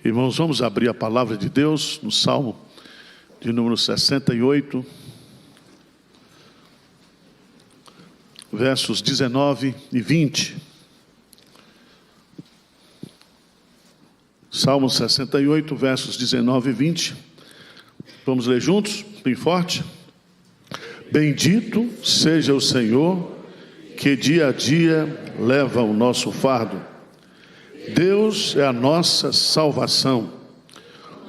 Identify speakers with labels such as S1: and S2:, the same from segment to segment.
S1: Irmãos, vamos abrir a palavra de Deus no Salmo de número 68, versos 19 e 20. Salmo 68, versos 19 e 20. Vamos ler juntos, bem forte. Bendito seja o Senhor, que dia a dia leva o nosso fardo. Deus é a nossa salvação.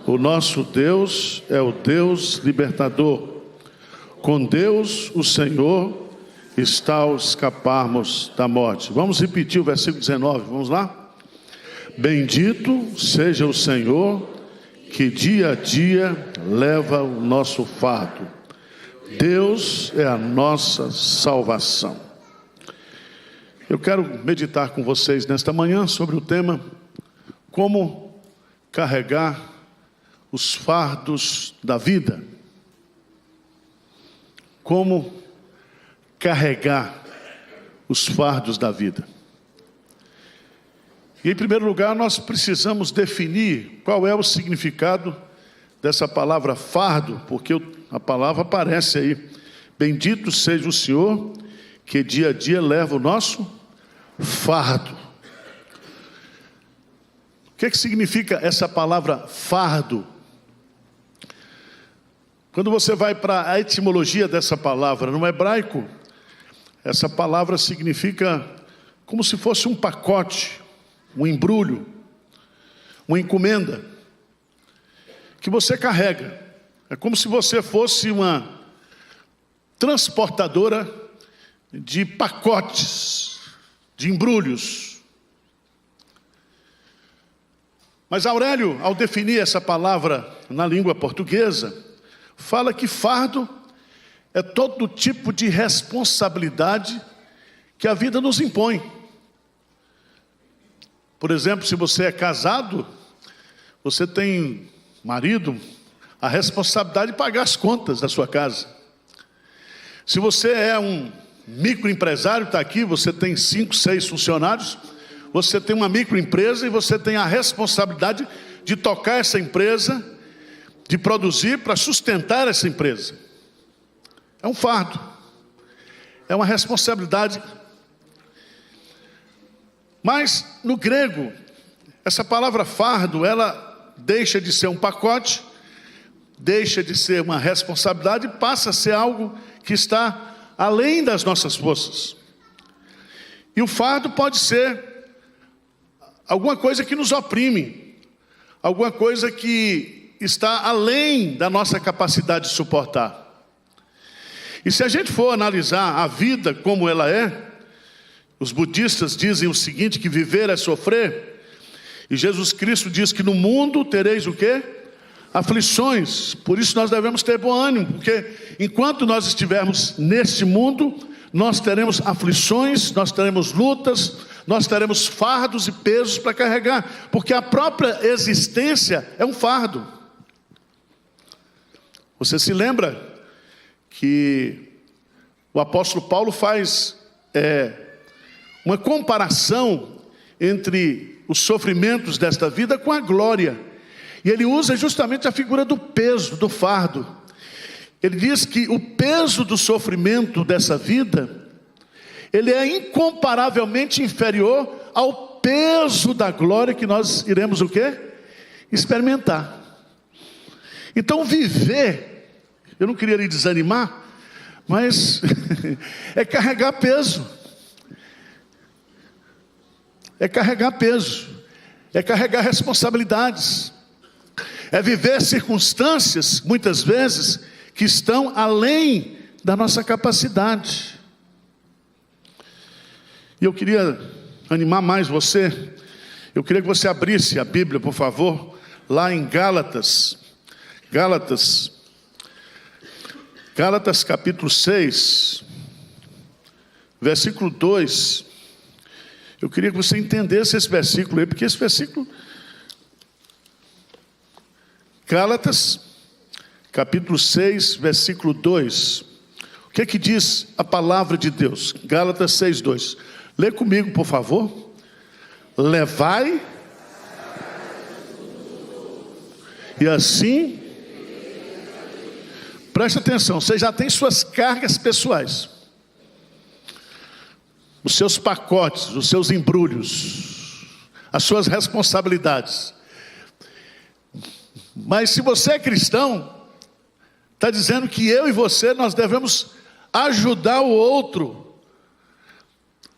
S1: O nosso Deus é o Deus libertador. Com Deus, o Senhor, está ao escaparmos da morte. Vamos repetir o versículo 19, vamos lá? Bendito seja o Senhor, que dia a dia leva o nosso fardo. Deus é a nossa salvação. Eu quero meditar com vocês nesta manhã sobre o tema como carregar os fardos da vida. Como carregar os fardos da vida. E em primeiro lugar, nós precisamos definir qual é o significado dessa palavra fardo, porque a palavra aparece aí. Bendito seja o Senhor, que dia a dia leva o nosso fardo. O que significa essa palavra fardo? Quando você vai para a etimologia dessa palavra no hebraico, essa palavra significa como se fosse um pacote, um embrulho, uma encomenda que você carrega. É como se você fosse uma transportadora de pacotes, de embrulhos. Mas Aurélio, ao definir essa palavra na língua portuguesa, fala que fardo é todo tipo de responsabilidade que a vida nos impõe. Por exemplo, se você é casado, você tem marido, a responsabilidade de pagar as contas da sua casa. Se você é um microempresário, está aqui, você tem 5, 6 funcionários, você tem uma microempresa e você tem a responsabilidade de tocar essa empresa, de produzir para sustentar essa empresa. É um fardo, é uma responsabilidade. Mas no grego, essa palavra fardo, ela deixa de ser um pacote, deixa de ser uma responsabilidade e passa a ser algo que está além das nossas forças. E o fardo pode ser alguma coisa que nos oprime, alguma coisa que está além da nossa capacidade de suportar. E se a gente for analisar a vida como ela é, os budistas dizem o seguinte, que viver é sofrer, e Jesus Cristo diz que no mundo tereis o quê? Aflições. Por isso nós devemos ter bom ânimo, porque enquanto nós estivermos neste mundo, nós teremos aflições, nós teremos lutas, nós teremos fardos e pesos para carregar, porque a própria existência é um fardo. Você se lembra que o apóstolo Paulo faz uma comparação entre os sofrimentos desta vida com a glória. E ele usa justamente a figura do peso, do fardo. Ele diz que o peso do sofrimento dessa vida, ele é incomparavelmente inferior ao peso da glória que nós iremos o quê? Experimentar. Então viver, eu não queria lhe desanimar, mas é carregar peso. É carregar peso. É carregar responsabilidades. É viver circunstâncias, muitas vezes, que estão além da nossa capacidade. E eu queria animar mais você. Eu queria que você abrisse a Bíblia, por favor, lá em Gálatas. Gálatas capítulo 6, versículo 2. Eu queria que você entendesse esse versículo aí, porque esse versículo... Gálatas, capítulo 6, versículo 2. O que é que diz a palavra de Deus? Gálatas 6, 2. Lê comigo, por favor. Levai E assim, preste atenção, você já tem suas cargas pessoais, os seus pacotes, os seus embrulhos, as suas responsabilidades. Mas se você é cristão, está dizendo que eu e você, nós devemos ajudar o outro,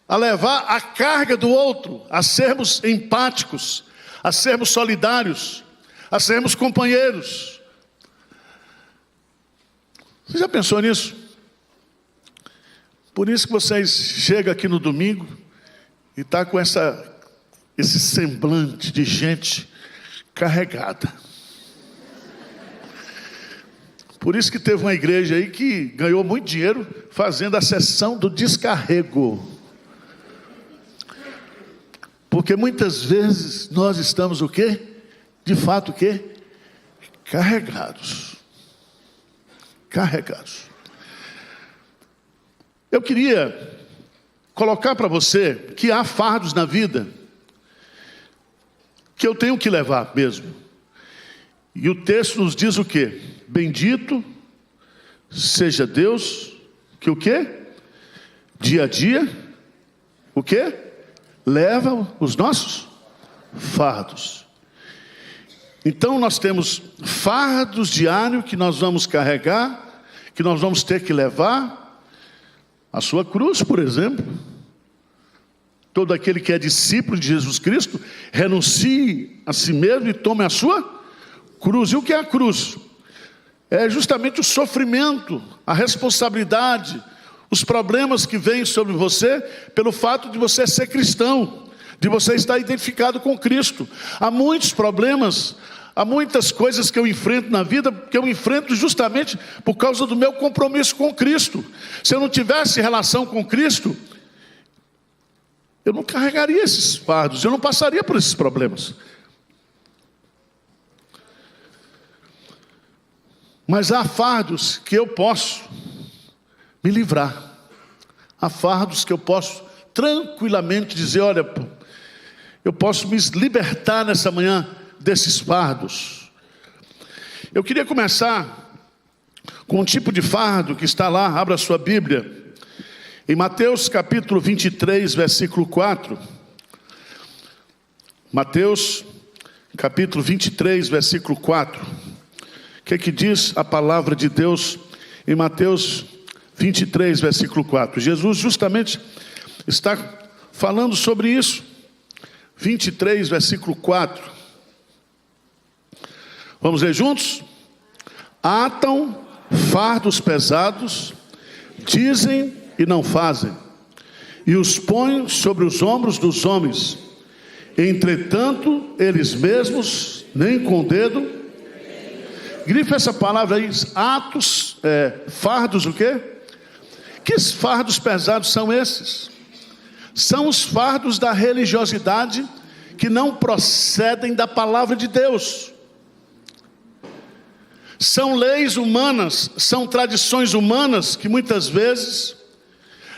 S1: a levar a carga do outro, a sermos empáticos, a sermos solidários, a sermos companheiros. Você já pensou nisso? Por isso que vocês chegam aqui no domingo e está com esse semblante de gente carregada. Por isso que teve uma igreja aí que ganhou muito dinheiro fazendo a sessão do descarrego. Porque muitas vezes nós estamos o quê? De fato o quê? Carregados. Carregados. Eu queria colocar para você que há fardos na vida que eu tenho que levar mesmo. E o texto nos diz o quê? Bendito seja Deus, que o quê? Dia a dia, o quê? Leva os nossos fardos. Então nós temos fardos diários que nós vamos carregar, que nós vamos ter que levar. A sua cruz, por exemplo. Todo aquele que é discípulo de Jesus Cristo, renuncie a si mesmo e tome a sua cruz. E o que é a cruz? É justamente o sofrimento, a responsabilidade, os problemas que vêm sobre você pelo fato de você ser cristão, de você estar identificado com Cristo. Há muitos problemas, há muitas coisas que eu enfrento na vida, que eu enfrento justamente por causa do meu compromisso com Cristo. Se eu não tivesse relação com Cristo, eu não carregaria esses fardos, eu não passaria por esses problemas. Mas há fardos que eu posso me livrar. Há fardos que eu posso tranquilamente dizer, olha, eu posso me libertar nessa manhã desses fardos. Eu queria começar com um tipo de fardo que está lá, abra sua Bíblia, em Mateus capítulo 23, versículo 4. Mateus capítulo 23, versículo 4. O que é que diz a palavra de Deus em Mateus 23, versículo 4? Jesus justamente está falando sobre isso. 23, versículo 4. Vamos ler juntos? Atam fardos pesados, dizem e não fazem, e os põem sobre os ombros dos homens. Entretanto, eles mesmos, nem com o dedo. Grife essa palavra aí, atos, fardos o quê? Que fardos pesados são esses? São os fardos da religiosidade que não procedem da palavra de Deus. São leis humanas, são tradições humanas que muitas vezes,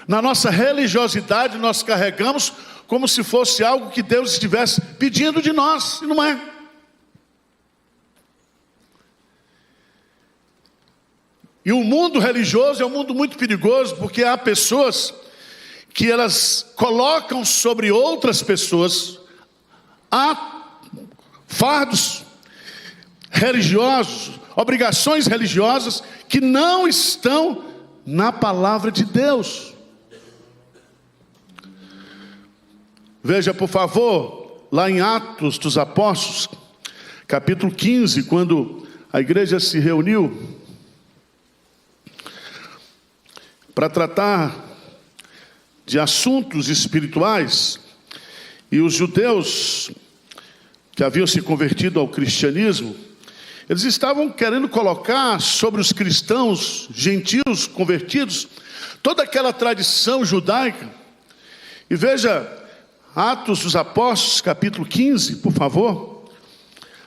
S1: na nossa religiosidade, nós carregamos como se fosse algo que Deus estivesse pedindo de nós, e não é. E o mundo religioso é um mundo muito perigoso, porque há pessoas que elas colocam sobre outras pessoas fardos religiosos, obrigações religiosas que não estão na palavra de Deus. Veja, por favor, lá em Atos dos Apóstolos, capítulo 15, quando a igreja se reuniu para tratar de assuntos espirituais, e os judeus que haviam se convertido ao cristianismo, eles estavam querendo colocar sobre os cristãos gentios convertidos toda aquela tradição judaica. E veja, Atos dos Apóstolos, capítulo 15, por favor,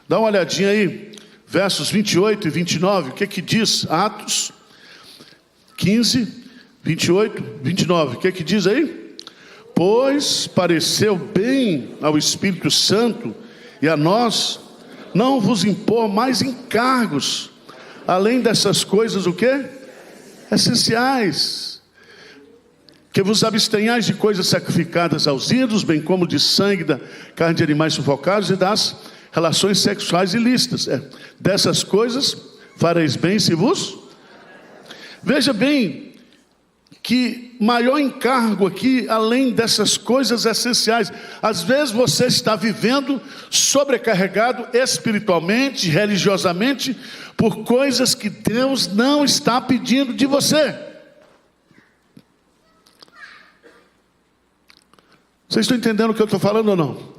S1: dá uma olhadinha aí, versos 28 e 29, o que é que diz Atos 15, 28, 29, o que é que diz aí? Pois pareceu bem ao Espírito Santo e a nós não vos impor mais encargos, além dessas coisas, o quê? Essenciais. Que vos abstenhais de coisas sacrificadas aos ídolos, bem como de sangue, da carne de animais sufocados e das relações sexuais ilícitas. Dessas coisas fareis bem se vos... Veja bem, que maior encargo aqui, além dessas coisas essenciais. Às vezes você está vivendo sobrecarregado espiritualmente, religiosamente, por coisas que Deus não está pedindo de você. Vocês estão entendendo o que eu estou falando ou não?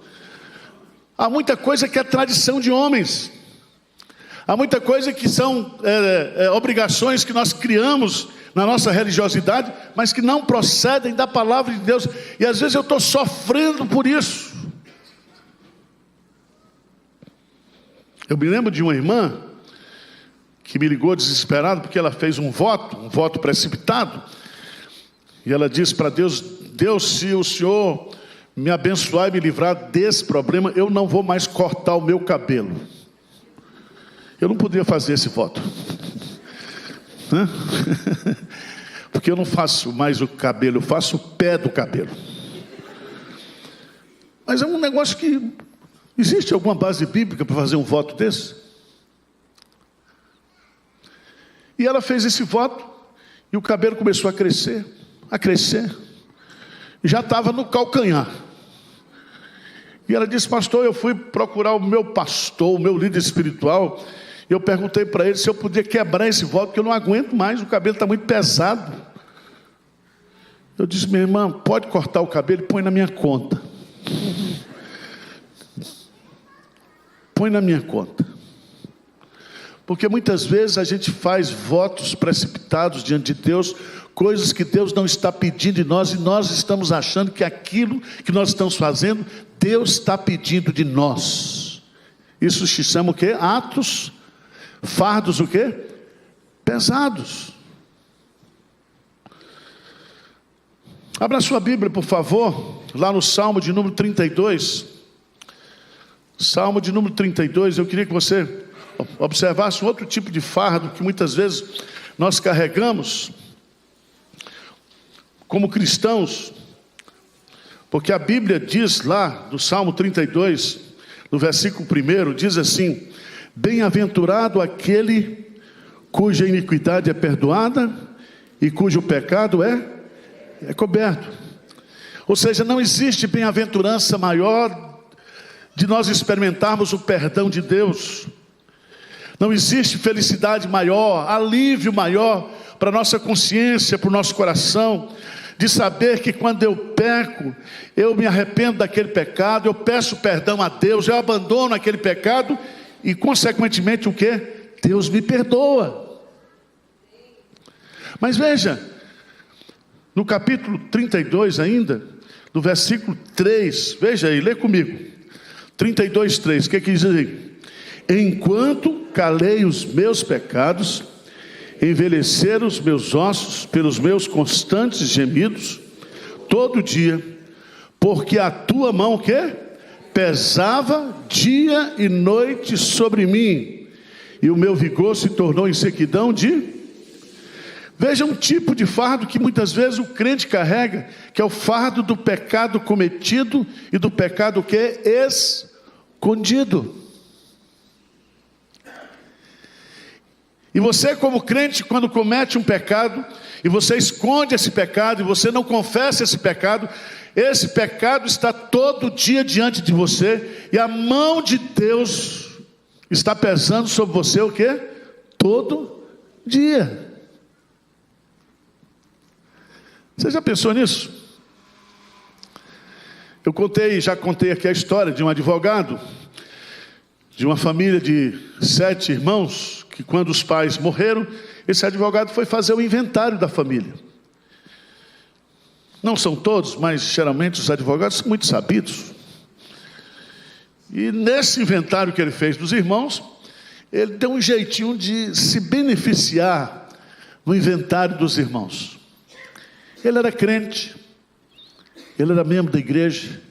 S1: Há muita coisa que é tradição de homens. Há muita coisa que são obrigações que nós criamos na nossa religiosidade, mas que não procedem da palavra de Deus. E às vezes eu estou sofrendo por isso. Eu me lembro de uma irmã que me ligou desesperada porque ela fez um voto precipitado. E ela disse para Deus: Deus, se o Senhor me abençoar e me livrar desse problema, eu não vou mais cortar o meu cabelo. Eu não podia fazer esse voto. Porque eu não faço mais o cabelo, eu faço o pé do cabelo. Mas é um negócio que... Existe alguma base bíblica para fazer um voto desse? E ela fez esse voto, e o cabelo começou a crescer, já estava no calcanhar. E ela disse: pastor, eu fui procurar o meu pastor, o meu líder espiritual, e eu perguntei para ele se eu podia quebrar esse voto, porque eu não aguento mais, o cabelo está muito pesado. Eu disse: minha irmã, pode cortar o cabelo e põe na minha conta. Põe na minha conta. Porque muitas vezes a gente faz votos precipitados diante de Deus, coisas que Deus não está pedindo de nós, e nós estamos achando que aquilo que nós estamos fazendo, Deus está pedindo de nós. Isso se chama o quê? Atos, fardos o quê? Pesados. Abra sua Bíblia, por favor, lá no Salmo de número 32. Salmo de número 32, eu queria que você observasse um outro tipo de fardo que muitas vezes nós carregamos como cristãos, porque a Bíblia diz lá no Salmo 32, no versículo 1, diz assim: bem-aventurado aquele cuja iniquidade é perdoada e cujo pecado é coberto. Ou seja, não existe bem-aventurança maior de nós experimentarmos o perdão de Deus. Não existe felicidade maior, alívio maior para a nossa consciência, para o nosso coração, de saber que quando eu peco, eu me arrependo daquele pecado, eu peço perdão a Deus, eu abandono aquele pecado e consequentemente o quê? Deus me perdoa. Mas veja, no capítulo 32 ainda, no versículo 3, veja aí, lê comigo, 32, 3, o que diz aí? Enquanto calei os meus pecados, envelheceram os meus ossos pelos meus constantes gemidos, todo dia, porque a tua mão o quê? Pesava dia e noite sobre mim, e o meu vigor se tornou em sequidão de... Veja um tipo de fardo que muitas vezes o crente carrega, que é o fardo do pecado cometido e do pecado que é escondido. E você, como crente, quando comete um pecado e você esconde esse pecado e você não confessa esse pecado está todo dia diante de você, e a mão de Deus está pesando sobre você o quê? Todo dia. Você já pensou nisso? Já contei aqui a história de um advogado, de uma família de 7 irmãos, que quando os pais morreram, esse advogado foi fazer o inventário da família. Não são todos, mas geralmente os advogados são muito sabidos. E nesse inventário que ele fez dos irmãos, ele deu um jeitinho de se beneficiar no inventário dos irmãos. Ele era crente, ele era membro da igreja.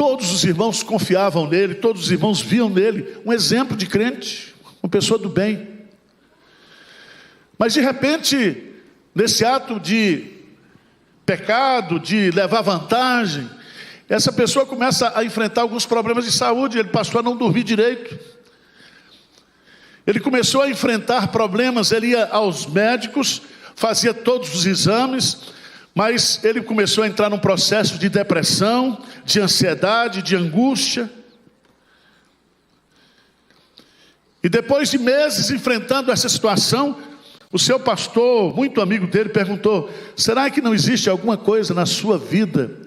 S1: Todos os irmãos confiavam nele, todos os irmãos viam nele um exemplo de crente, uma pessoa do bem. Mas de repente, nesse ato de pecado, de levar vantagem, essa pessoa começa a enfrentar alguns problemas de saúde. Ele passou a não dormir direito, ele começou a enfrentar problemas. Ele ia aos médicos, fazia todos os exames, mas ele começou a entrar num processo de depressão, de ansiedade, de angústia. E depois de meses enfrentando essa situação, o seu pastor, muito amigo dele, perguntou: será que não existe alguma coisa na sua vida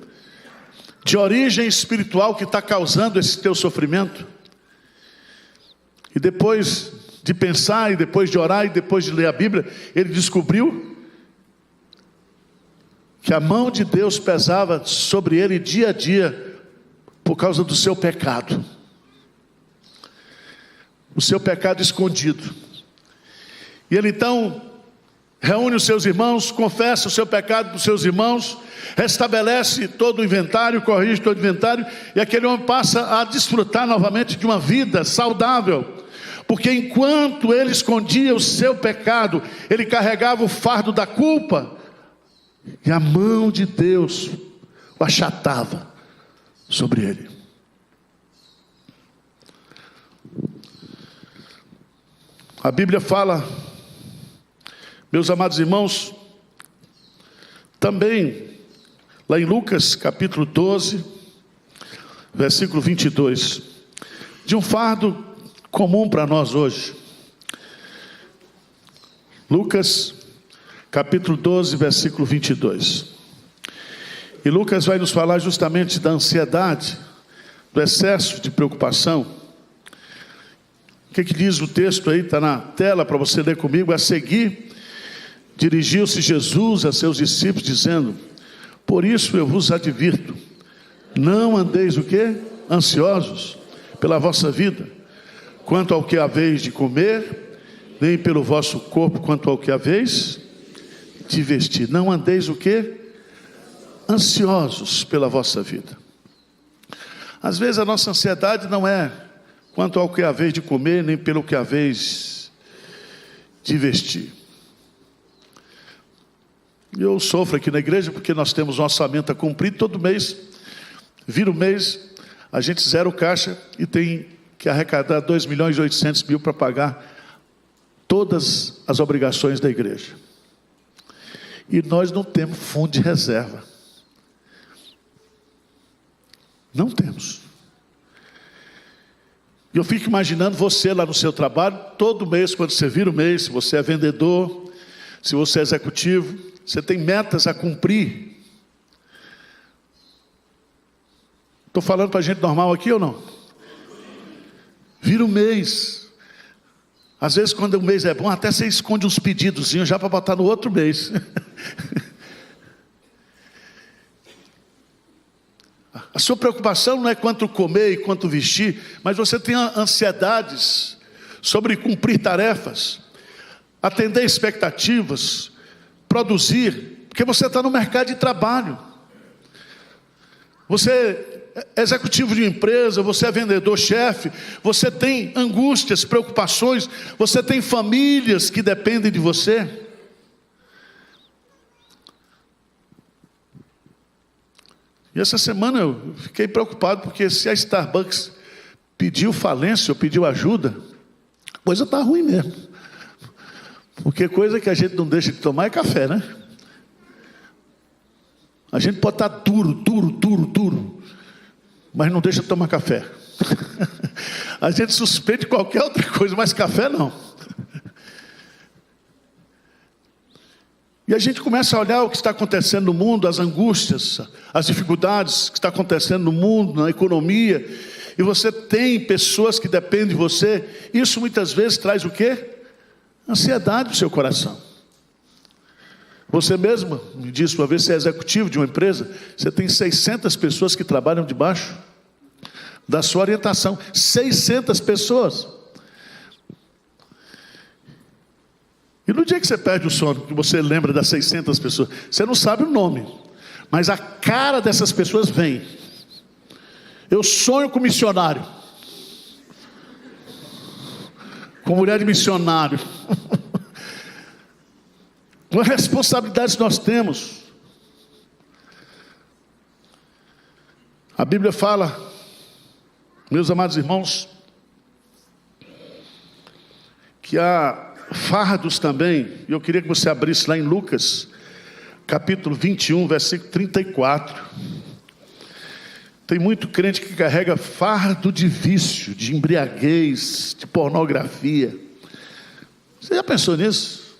S1: de origem espiritual que está causando esse teu sofrimento? E depois de pensar, e depois de orar, e depois de ler a Bíblia, ele descobriu que a mão de Deus pesava sobre ele dia a dia por causa do seu pecado, o seu pecado escondido. E ele então reúne os seus irmãos, confessa o seu pecado para os seus irmãos, restabelece todo o inventário, corrige todo o inventário, e aquele homem passa a desfrutar novamente de uma vida saudável, porque enquanto ele escondia o seu pecado, ele carregava o fardo da culpa, e a mão de Deus o achatava sobre ele. A Bíblia fala, meus amados irmãos, também lá em Lucas capítulo 12, versículo 22, de um fardo comum para nós hoje. Lucas capítulo 12, versículo 22. E Lucas vai nos falar justamente da ansiedade, do excesso de preocupação. O que diz o texto aí? Está na tela para você ler comigo. A seguir, dirigiu-se Jesus a seus discípulos, dizendo: por isso eu vos advirto, não andeis o quê? Ansiosos pela vossa vida, quanto ao que haveis de comer, nem pelo vosso corpo, quanto ao que haveis de vestir. Não andeis o quê? Ansiosos pela vossa vida. Às vezes a nossa ansiedade não é quanto ao que haveis de comer, nem pelo que haveis de vestir. Eu sofro aqui na igreja porque nós temos um orçamento a cumprir todo mês. Vira o mês, a gente zera o caixa e tem que arrecadar 2.800.000 para pagar todas as obrigações da igreja. E nós não temos fundo de reserva. Não temos. E eu fico imaginando você lá no seu trabalho, todo mês, quando você vira o mês, se você é vendedor, se você é executivo, você tem metas a cumprir. Estou falando para gente normal aqui ou não? Vira o mês. Às vezes quando o mês é bom, até você esconde uns pedidozinhos já para botar no outro mês. A sua preocupação não é quanto comer e quanto vestir, mas você tem ansiedades sobre cumprir tarefas, atender expectativas, produzir, porque você está no mercado de trabalho. Você é executivo de uma empresa, você é vendedor-chefe, você tem angústias, preocupações, você tem famílias que dependem de você. E essa semana eu fiquei preocupado, porque se a Starbucks pediu falência ou pediu ajuda, a coisa está ruim mesmo. Porque coisa que a gente não deixa de tomar é café, né? A gente pode estar duro, mas não deixa de tomar café. A gente suspende qualquer outra coisa, mas café não. E a gente começa a olhar o que está acontecendo no mundo, as angústias, as dificuldades que está acontecendo no mundo, na economia, e você tem pessoas que dependem de você. Isso muitas vezes traz o quê? Ansiedade no seu coração. Você mesmo me disse uma vez, você é executivo de uma empresa, você tem 600 pessoas que trabalham debaixo da sua orientação. 600 pessoas. E no dia que você perde o sono, que você lembra das 600 pessoas, você não sabe o nome, mas a cara dessas pessoas vem. Eu sonho com missionário, com mulher de missionário. Uma responsabilidade que nós temos. A Bíblia fala, meus amados irmãos, que há fardos também. E eu queria que você abrisse lá em Lucas, capítulo 21, versículo 34. Tem muito crente que carrega fardo de vício, de embriaguez, de pornografia. Você já pensou nisso?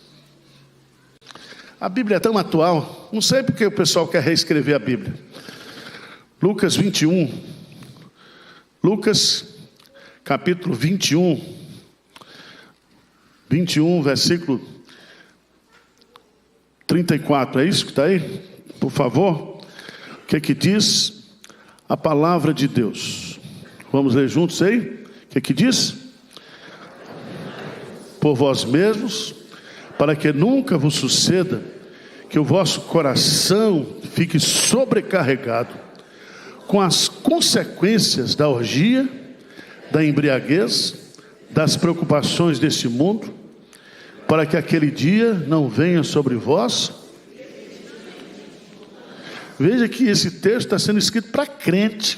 S1: A Bíblia é tão atual. Não sei porque o pessoal quer reescrever a Bíblia. Lucas 21. Lucas, capítulo 21. 21, versículo 34. É isso que está aí? Por favor. O que é que diz a palavra de Deus? Vamos ler juntos aí? O que é que diz? Por vós mesmos, para que nunca vos suceda que o vosso coração fique sobrecarregado com as consequências da orgia, da embriaguez, das preocupações deste mundo, para que aquele dia não venha sobre vós. Veja que esse texto está sendo escrito para crente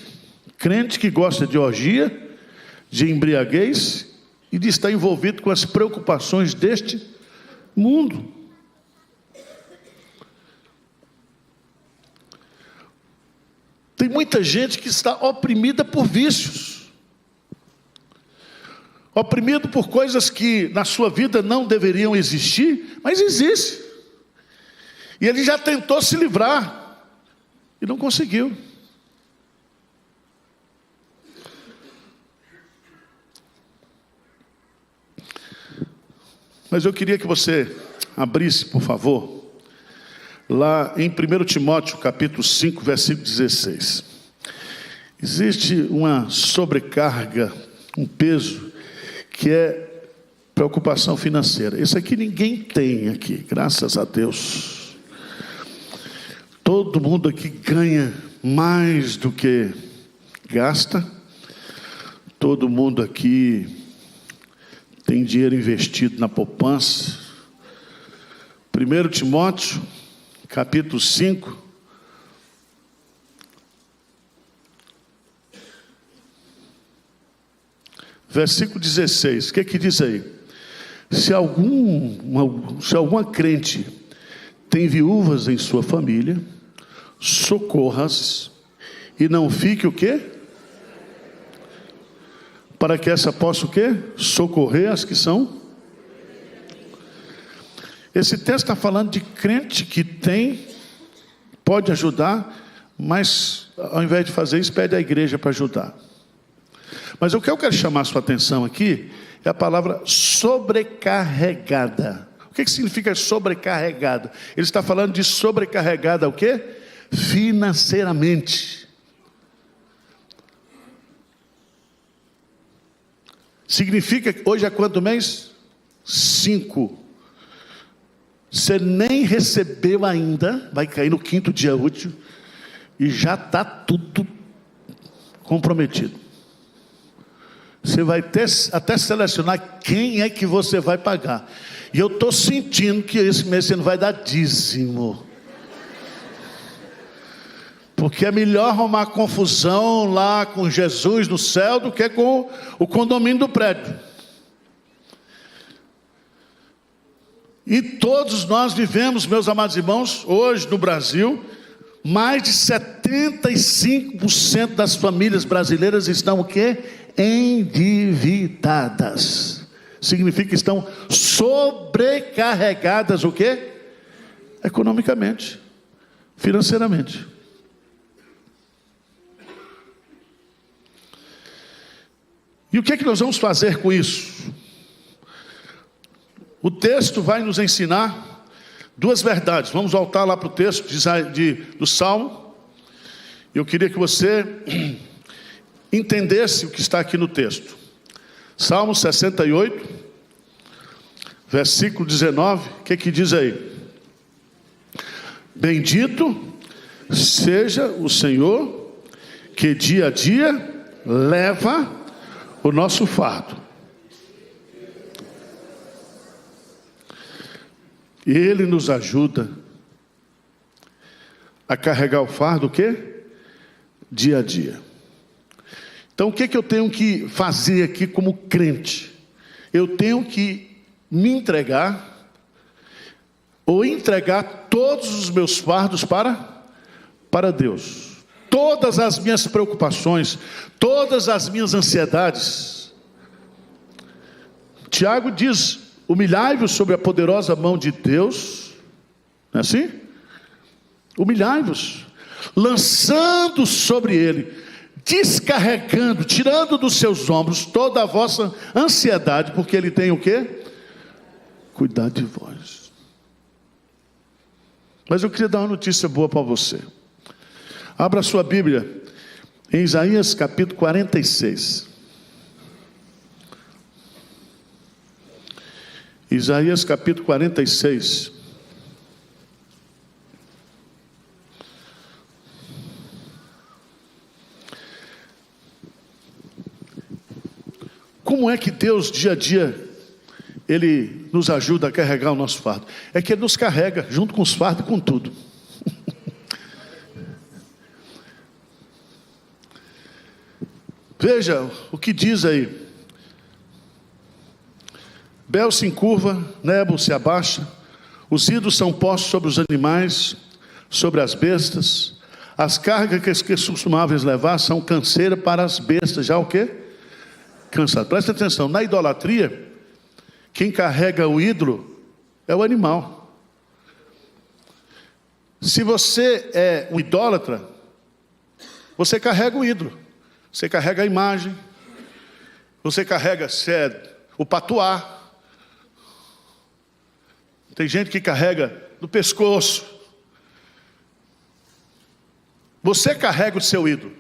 S1: que gosta de orgia, de embriaguez e de estar envolvido com as preocupações deste mundo. Tem muita gente que está oprimida por vícios, oprimido por coisas que na sua vida não deveriam existir, mas existe. E ele já tentou se livrar e não conseguiu. Mas eu queria que você abrisse, por favor, lá em 1 Timóteo, capítulo 5, versículo 16. Existe uma sobrecarga, um peso, que é preocupação financeira. Isso aqui ninguém tem aqui, graças a Deus. Todo mundo aqui ganha mais do que gasta. Todo mundo aqui tem dinheiro investido na poupança. 1 Timóteo, capítulo 5, versículo 16. O que é que diz aí? Se alguma crente tem viúvas em sua família, socorra-as e não fique o quê? Para que essa possa o quê? Socorrer as que são. Esse texto está falando de crente que tem, pode ajudar, mas ao invés de fazer isso, pede à igreja para ajudar. Mas o que eu quero chamar a sua atenção aqui é a palavra sobrecarregada. O que significa sobrecarregado? Ele está falando de sobrecarregada o quê? Financeiramente. Significa que hoje é quanto mês? 5. Você nem recebeu ainda, vai cair no 5º dia útil, e já está tudo comprometido. Você vai até selecionar quem é que você vai pagar. E eu estou sentindo que esse mês você não vai dar dízimo. Porque é melhor arrumar confusão lá com Jesus no céu do que com o condomínio do prédio. E todos nós vivemos, meus amados irmãos, hoje no Brasil, mais de 75% das famílias brasileiras estão o quê? Endividadas. Significa que estão sobrecarregadas o quê? Economicamente, financeiramente. E o que é que nós vamos fazer com isso? O texto vai nos ensinar duas verdades. Vamos voltar lá para o texto do Salmo. Eu queria que você entendesse o que está aqui no texto. Salmo 68, versículo 19. O que é que diz aí? Bendito seja o Senhor que dia a dia leva o nosso fardo. Ele nos ajuda a carregar o fardo, o quê? Dia a dia. Então o que eu tenho que fazer aqui como crente? Eu tenho que me entregar, ou entregar todos os meus fardos para Deus. Todas as minhas preocupações, todas as minhas ansiedades. Tiago diz: humilhai-vos sob a poderosa mão de Deus. Não é assim? Humilhai-vos, lançando sobre Ele, descarregando, tirando dos seus ombros toda a vossa ansiedade, porque Ele tem o quê? Cuidado de vós. Mas eu queria dar uma notícia boa para você. Abra a sua Bíblia em Isaías capítulo 46. Isaías capítulo 46. Como é que Deus, dia a dia, Ele nos ajuda a carregar o nosso fardo? É que Ele nos carrega junto com os fardos e com tudo. Veja o que diz aí. Bel se encurva, Nebo se abaixa, os ídolos são postos sobre os animais, sobre as bestas, as cargas que costumáveis levar são canseira para as bestas, já o quê? Cansado. Presta atenção, na idolatria, quem carrega o ídolo é o animal. Se você é um idólatra, você carrega o ídolo, você carrega a imagem, você carrega o patuá. Tem gente que carrega no pescoço. Você carrega o seu ídolo.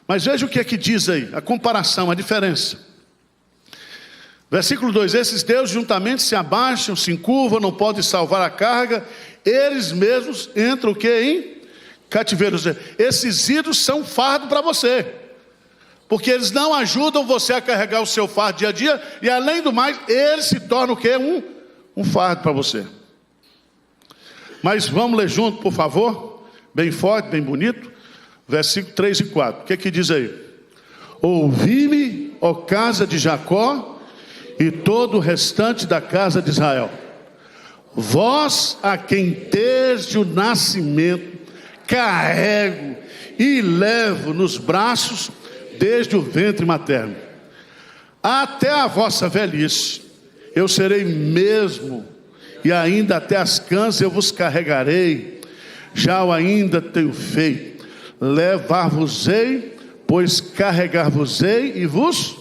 S1: Mas veja o que é que diz aí, a comparação, a diferença. Versículo 2: esses deuses juntamente se abaixam, se encurvam, não podem salvar a carga, eles mesmos entram o que em cativeiro. Esses ídolos são fardo para você, porque eles não ajudam você a carregar o seu fardo dia a dia, e além do mais, eles se tornam o que? Um fardo para você. Mas vamos ler junto, por favor, bem forte, bem bonito, versículo 3 e 4, o que é que diz aí? Ouvi-me, ó casa de Jacó, e todo o restante da casa de Israel, vós a quem desde o nascimento carrego e levo nos braços desde o ventre materno, até a vossa velhice, eu serei mesmo, e ainda até as cãs eu vos carregarei, já o ainda tenho feito, levar-vos-ei, pois carregar-vos-ei e vos...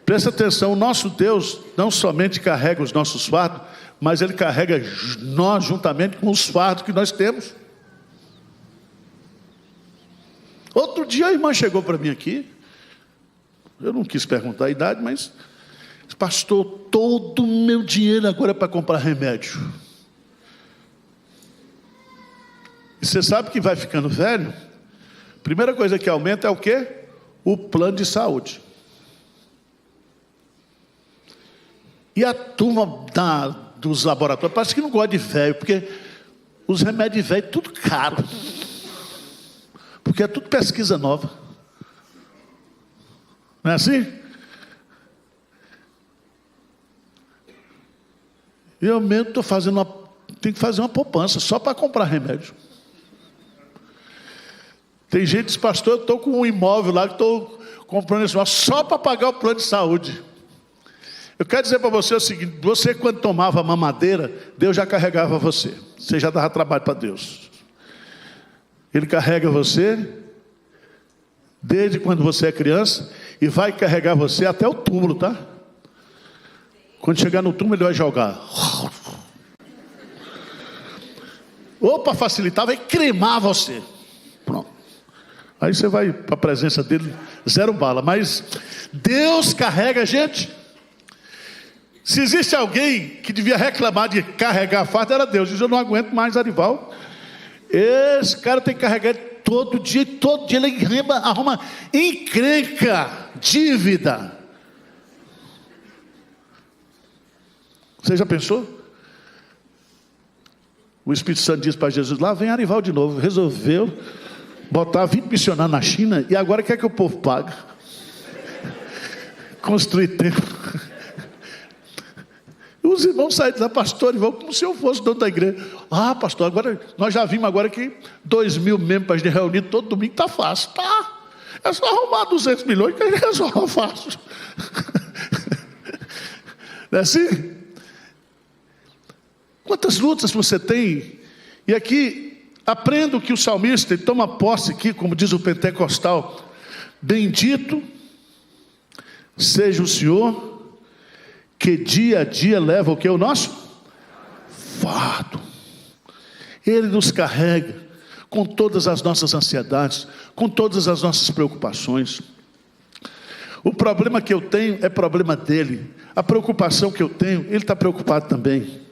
S1: Presta atenção, o nosso Deus não somente carrega os nossos fardos, mas Ele carrega nós juntamente com os fardos que nós temos. Outro dia a irmã chegou para mim aqui, eu não quis perguntar a idade, mas pastor, todo o meu dinheiro agora é para comprar remédio. E você sabe que vai ficando velho, primeira coisa que aumenta é o quê? O plano de saúde. E a turma dos laboratórios parece que não gosta de velho, porque os remédios velhos tudo caro. Porque é tudo pesquisa nova. Não é assim? Eu mesmo estou fazendo tenho que fazer uma poupança só para comprar remédio. Tem gente que diz, pastor, eu estou com um imóvel lá que estou comprando esse imóvel só para pagar o plano de saúde. Eu quero dizer para você o seguinte, você quando tomava mamadeira, Deus já carregava você. Você já dava trabalho para Deus. Ele carrega você desde quando você é criança e vai carregar você até o túmulo, tá? Quando chegar no túmulo, ele vai jogar. Ou para facilitar, vai cremar você. Pronto. Aí você vai para a presença dele, zero bala. Mas Deus carrega a gente. Se existe alguém que devia reclamar de carregar a farda, era Deus. Diz, eu não aguento mais, Arival. Esse cara tem que carregar todo dia ele arruma encrenca, dívida. Você já pensou? O Espírito Santo diz para Jesus: lá vem Arival de novo, resolveu botar 20 missionários na China e agora quer que o povo pague. Construir templo. Os irmãos saem da pastor e vão como se eu fosse dono da igreja. Ah, pastor, agora nós já vimos agora que 2.000 membros para a gente reunir todo domingo está fácil. Tá, é só arrumar 200 milhões que a gente resolve fácil. Não é assim? Quantas lutas você tem? E aqui, aprenda o que o salmista, ele toma posse aqui, como diz o pentecostal: bendito seja o Senhor, que dia a dia leva o que? O nosso fardo. Ele nos carrega com todas as nossas ansiedades, com todas as nossas preocupações. O problema que eu tenho é problema dele. A preocupação que eu tenho, ele está preocupado também.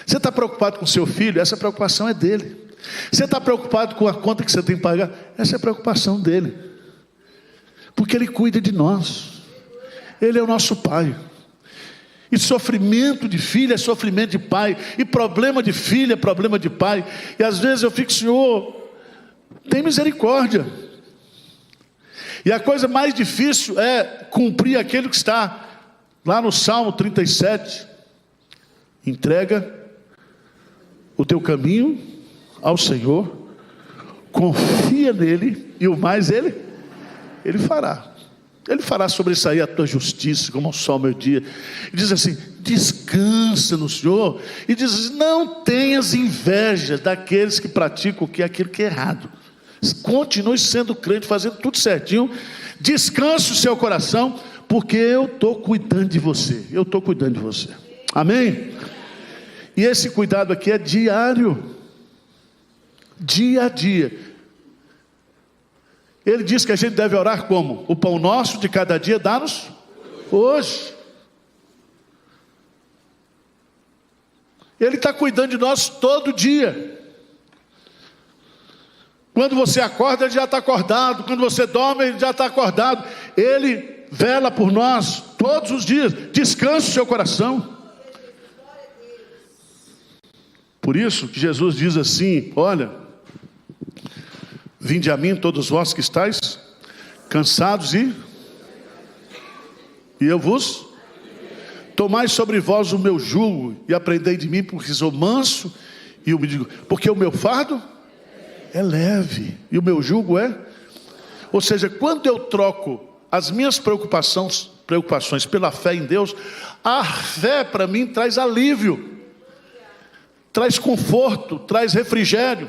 S1: Você está preocupado com seu filho? Essa preocupação é dele. Você está preocupado com a conta que você tem que pagar? Essa é a preocupação dele. Porque ele cuida de nós. Ele é o nosso pai. E sofrimento de filho é sofrimento de pai. E problema de filho é problema de pai. E às vezes eu fico: Senhor, tem misericórdia. E a coisa mais difícil é cumprir aquilo que está lá no Salmo 37. Entrega o teu caminho ao Senhor, confia nele, e o mais ele fará. Ele fará sobressair a tua justiça como o sol ao meio-dia. E diz assim: descansa no Senhor. E diz assim: não tenhas inveja daqueles que praticam aquilo que é errado. Continue sendo crente, fazendo tudo certinho. Descanse o seu coração, porque eu estou cuidando de você. Eu estou cuidando de você. Amém? E esse cuidado aqui é diário. Dia a dia. Ele diz que a gente deve orar como? O pão nosso de cada dia dá-nos hoje. Ele está cuidando de nós todo dia. Quando você acorda, ele já está acordado. Quando você dorme, ele já está acordado. Ele vela por nós todos os dias. Descanse o seu coração. Por isso que Jesus diz assim: olha, vinde a mim todos vós que estáis cansados e eu vos tomai sobre vós o meu jugo e aprendei de mim, porque sou manso e humilde, porque o meu fardo é leve e o meu jugo é. Ou seja, quando eu troco as minhas preocupações pela fé em Deus, a fé para mim traz alívio, traz conforto, traz refrigério.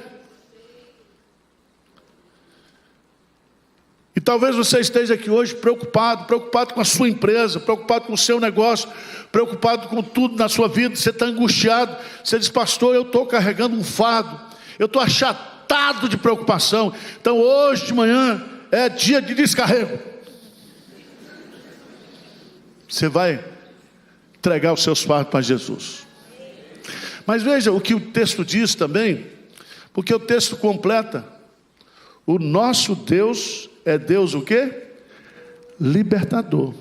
S1: E talvez você esteja aqui hoje preocupado com a sua empresa, preocupado com o seu negócio, preocupado com tudo na sua vida. Você está angustiado, você diz: pastor, eu estou carregando um fardo, eu estou achatado de preocupação. Então hoje de manhã é dia de descarrego. Você vai entregar os seus fardos para Jesus. Mas veja o que o texto diz também, porque o texto completa: o nosso Deus é Deus o quê? Libertador.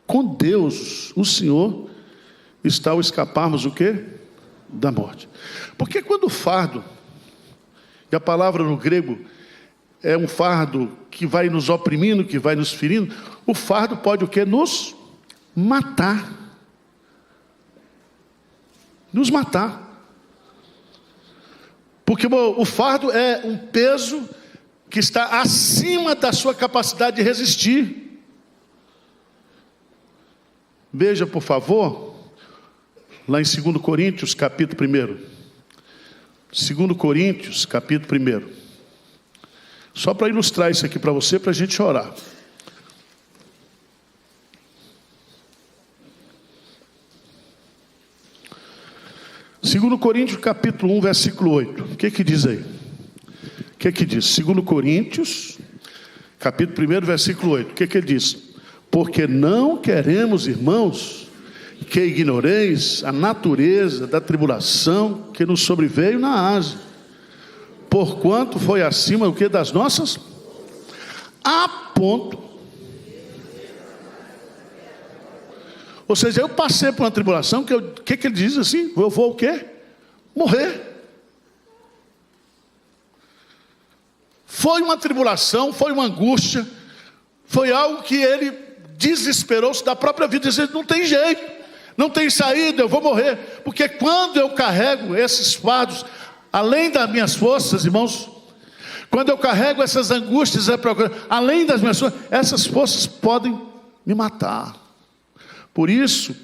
S1: Com Deus, o Senhor, está ao escaparmos o quê? Da morte. Porque quando o fardo, e a palavra no grego é um fardo que vai nos oprimindo, que vai nos ferindo, o fardo pode o quê? Nos matar. Nos matar. Porque o fardo é um peso que está acima da sua capacidade de resistir. Veja, por favor, lá em 2 Coríntios, capítulo 1. 2 Coríntios, capítulo 1. Só para ilustrar isso aqui para você, para a gente orar. Segundo Coríntios, capítulo 1, versículo 8. O que diz aí? O que diz? 2 Coríntios, capítulo 1, versículo 8. O que ele diz? Porque não queremos, irmãos, que ignoreis a natureza da tribulação que nos sobreveio na Ásia, porquanto foi acima o que das nossas, a ponto. Ou seja, eu passei por uma tribulação que ele diz assim, eu vou o quê? Morrer. Foi uma tribulação, foi uma angústia, foi algo que ele desesperou-se da própria vida, dizendo, não tem jeito, não tem saída, eu vou morrer. Porque quando eu carrego esses fardos, além das minhas forças, irmãos, quando eu carrego essas angústias, além das minhas forças, essas forças podem me matar. Por isso,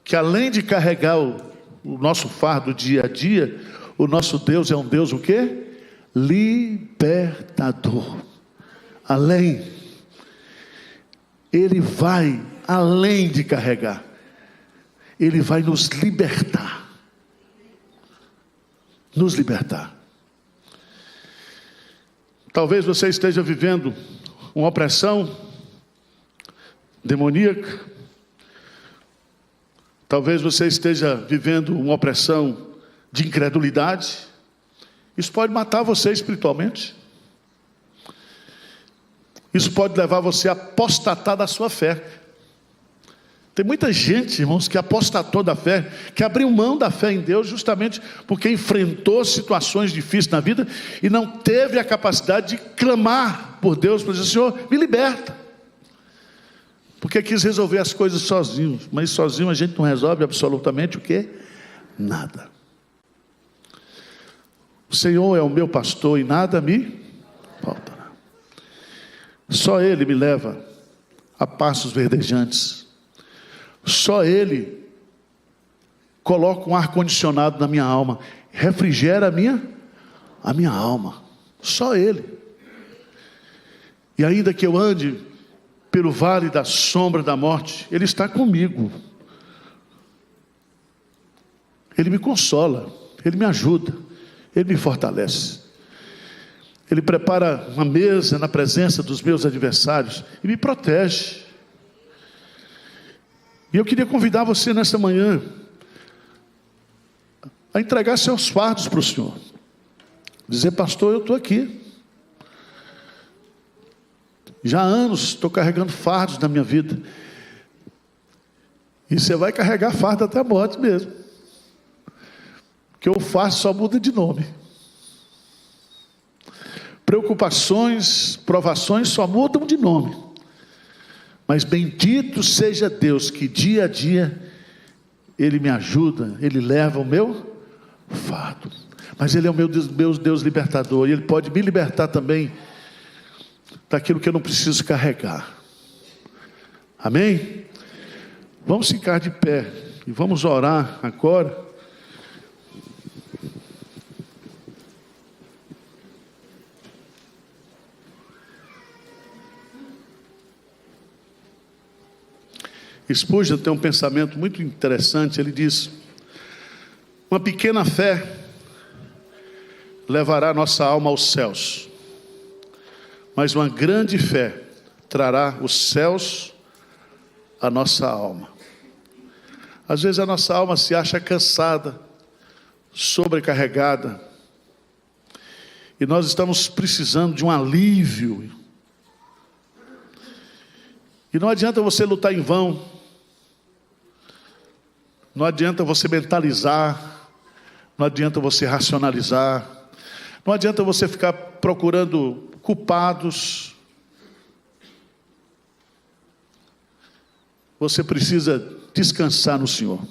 S1: que além de carregar o nosso fardo dia a dia, o nosso Deus é um Deus o quê? Libertador. Além, Ele vai além de carregar, Ele vai nos libertar. Nos libertar. Talvez você esteja vivendo uma opressão demoníaca. Talvez você esteja vivendo uma opressão de incredulidade. Isso pode matar você espiritualmente. Isso pode levar você a apostatar da sua fé. Tem muita gente, irmãos, que apostatou da fé, que abriu mão da fé em Deus justamente porque enfrentou situações difíceis na vida e não teve a capacidade de clamar por Deus, para dizer, Senhor, me liberta. Porque quis resolver as coisas sozinho, mas sozinho a gente não resolve absolutamente o quê? Nada. O Senhor é o meu pastor e nada me faltará. Só Ele me leva a pastos verdejantes. Só Ele coloca um ar-condicionado na minha alma, refrigera a minha alma. Só Ele. E ainda que eu ande pelo vale da sombra da morte, Ele está comigo. Ele me consola, Ele me ajuda, Ele me fortalece. Ele prepara uma mesa na presença dos meus adversários e me protege. E eu queria convidar você nesta manhã a entregar seus fardos para o Senhor. Dizer, pastor, eu estou aqui. Já há anos estou carregando fardos na minha vida. E você vai carregar fardo até a morte mesmo. Porque o fardo só muda de nome. Preocupações, provações só mudam de nome. Mas bendito seja Deus que dia a dia Ele me ajuda, Ele leva o meu fardo. Mas Ele é o meu Deus libertador. E Ele pode me libertar também daquilo que eu não preciso carregar. Amém? Vamos ficar de pé e vamos orar agora. Spurgeon tem um pensamento muito interessante. Ele diz: uma pequena fé levará nossa alma aos céus, mas uma grande fé trará os céus à nossa alma. Às vezes a nossa alma se acha cansada, sobrecarregada, e nós estamos precisando de um alívio. E não adianta você lutar em vão, não adianta você mentalizar, não adianta você racionalizar, não adianta você ficar procurando culpados. Você precisa descansar no Senhor.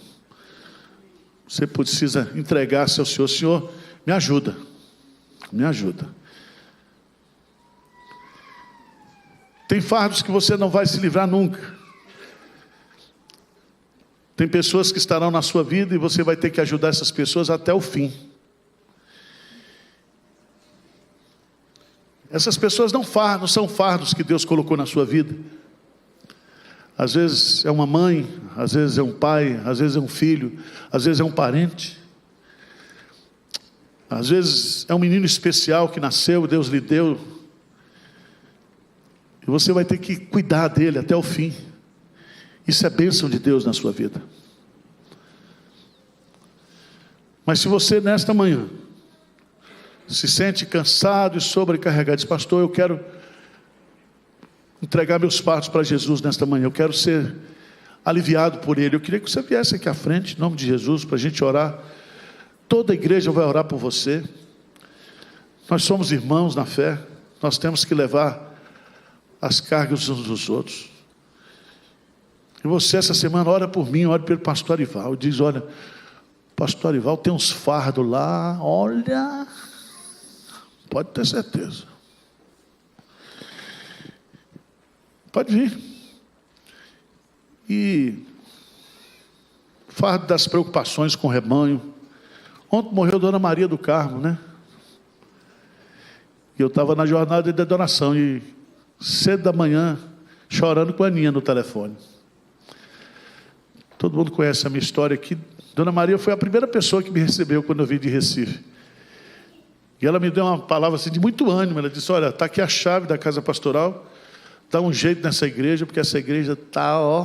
S1: Você precisa entregar-se ao Senhor. Senhor, me ajuda, me ajuda. Tem fardos que você não vai se livrar nunca. Tem pessoas que estarão na sua vida e você vai ter que ajudar essas pessoas até o fim. Essas pessoas não são fardos que Deus colocou na sua vida. Às vezes é uma mãe, às vezes é um pai, às vezes é um filho, às vezes é um parente. Às vezes é um menino especial que nasceu, Deus lhe deu. E você vai ter que cuidar dele até o fim. Isso é bênção de Deus na sua vida. Mas se você nesta manhã se sente cansado e sobrecarregado, diz: pastor, eu quero entregar meus fardos para Jesus nesta manhã, eu quero ser aliviado por Ele. Eu queria que você viesse aqui à frente, em nome de Jesus, para a gente orar. Toda a igreja vai orar por você. Nós somos irmãos na fé, nós temos que levar as cargas uns dos outros. E você essa semana ora por mim, ora pelo pastor Arival, diz: olha, pastor Arival tem uns fardos lá, olha, pode ter certeza, pode vir. E fardo das preocupações com o rebanho. Ontem morreu Dona Maria do Carmo, né? E eu estava na jornada de adoração e cedo da manhã chorando com a Aninha no telefone. Todo mundo conhece a minha história aqui. Dona Maria foi a primeira pessoa que me recebeu quando eu vim de Recife. E ela me deu uma palavra assim de muito ânimo. Ela disse: olha, está aqui a chave da casa pastoral, dá um jeito nessa igreja, porque essa igreja está, ó.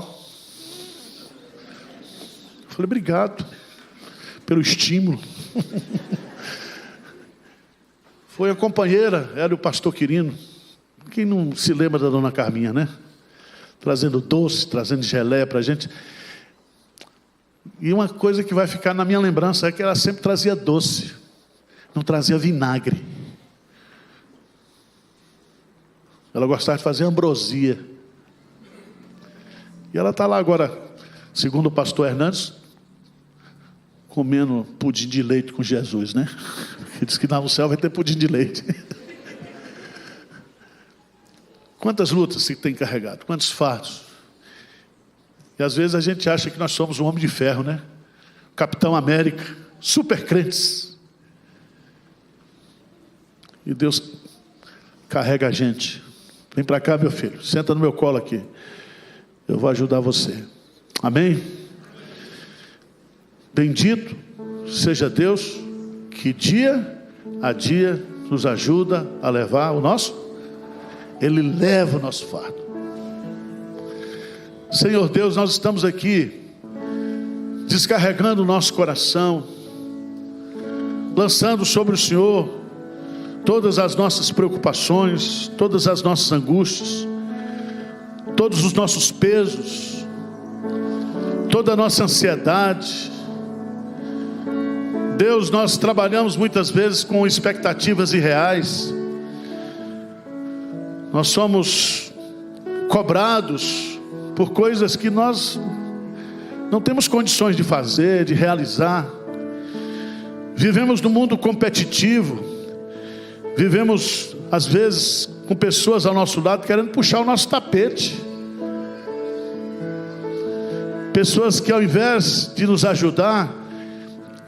S1: Eu falei: obrigado pelo estímulo. Foi a companheira, ela e o pastor Quirino. Quem não se lembra da dona Carminha, né? Trazendo doce, trazendo geleia para a gente. E uma coisa que vai ficar na minha lembrança é que ela sempre trazia doce, não trazia vinagre. Ela gostava de fazer ambrosia. E ela está lá agora, segundo o pastor Hernandes, comendo pudim de leite com Jesus, né? Ele diz que lá no céu vai ter pudim de leite. Quantas lutas você tem carregado? Quantos fardos? E às vezes a gente acha que nós somos um homem de ferro, né? Capitão América, super crentes. E Deus carrega a gente. Vem para cá, meu filho, senta no meu colo aqui. Eu vou ajudar você. Amém? Bendito seja Deus, que dia a dia nos ajuda a levar o nosso. Ele leva o nosso fardo. Senhor Deus, nós estamos aqui descarregando o nosso coração, lançando sobre o Senhor todas as nossas preocupações, todas as nossas angústias, todos os nossos pesos, toda a nossa ansiedade. Deus, nós trabalhamos muitas vezes com expectativas irreais. Nós somos cobrados por coisas que nós não temos condições de fazer, de realizar. Vivemos num mundo competitivo. Vivemos, às vezes, com pessoas ao nosso lado querendo puxar o nosso tapete. Pessoas que, ao invés de nos ajudar,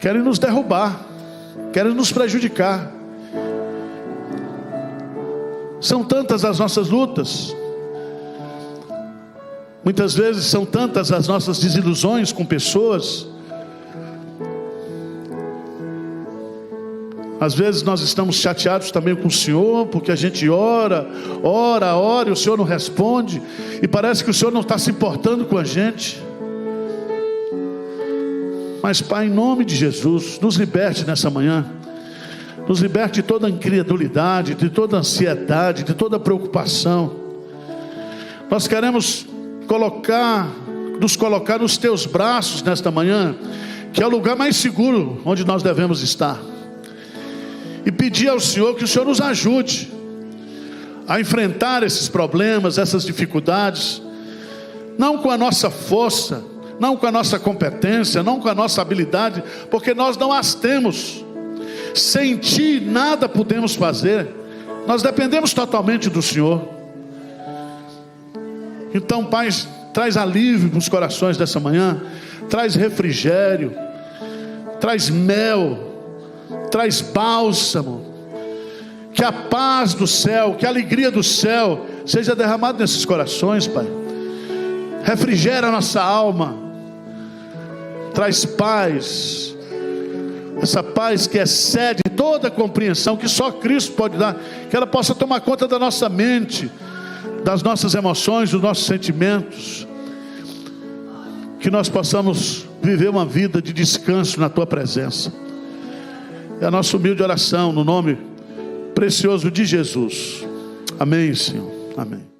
S1: querem nos derrubar, querem nos prejudicar. São tantas as nossas lutas. Muitas vezes são tantas as nossas desilusões com pessoas. Às vezes nós estamos chateados também com o Senhor, porque a gente ora, e o Senhor não responde, e parece que o Senhor não está se importando com a gente. Mas Pai, em nome de Jesus, nos liberte nessa manhã. Nos liberte de toda incredulidade, de toda ansiedade, de toda preocupação. Nós queremos nos colocar nos teus braços nesta manhã, que é o lugar mais seguro onde nós devemos estar. E pedir ao Senhor que o Senhor nos ajude a enfrentar esses problemas, essas dificuldades, não com a nossa força, não com a nossa competência, não com a nossa habilidade, porque nós não as temos. Sem Ti nada podemos fazer. Nós dependemos totalmente do Senhor. Então, Pai, traz alívio nos corações dessa manhã, traz refrigério, traz mel, traz bálsamo. Que a paz do céu, que a alegria do céu seja derramada nesses corações, Pai. Refrigera a nossa alma, traz paz, essa paz que excede toda a compreensão, que só Cristo pode dar, que ela possa tomar conta da nossa mente, das nossas emoções, dos nossos sentimentos, que nós possamos viver uma vida de descanso na Tua presença. É a nossa humilde oração no nome precioso de Jesus. Amém, Senhor. Amém.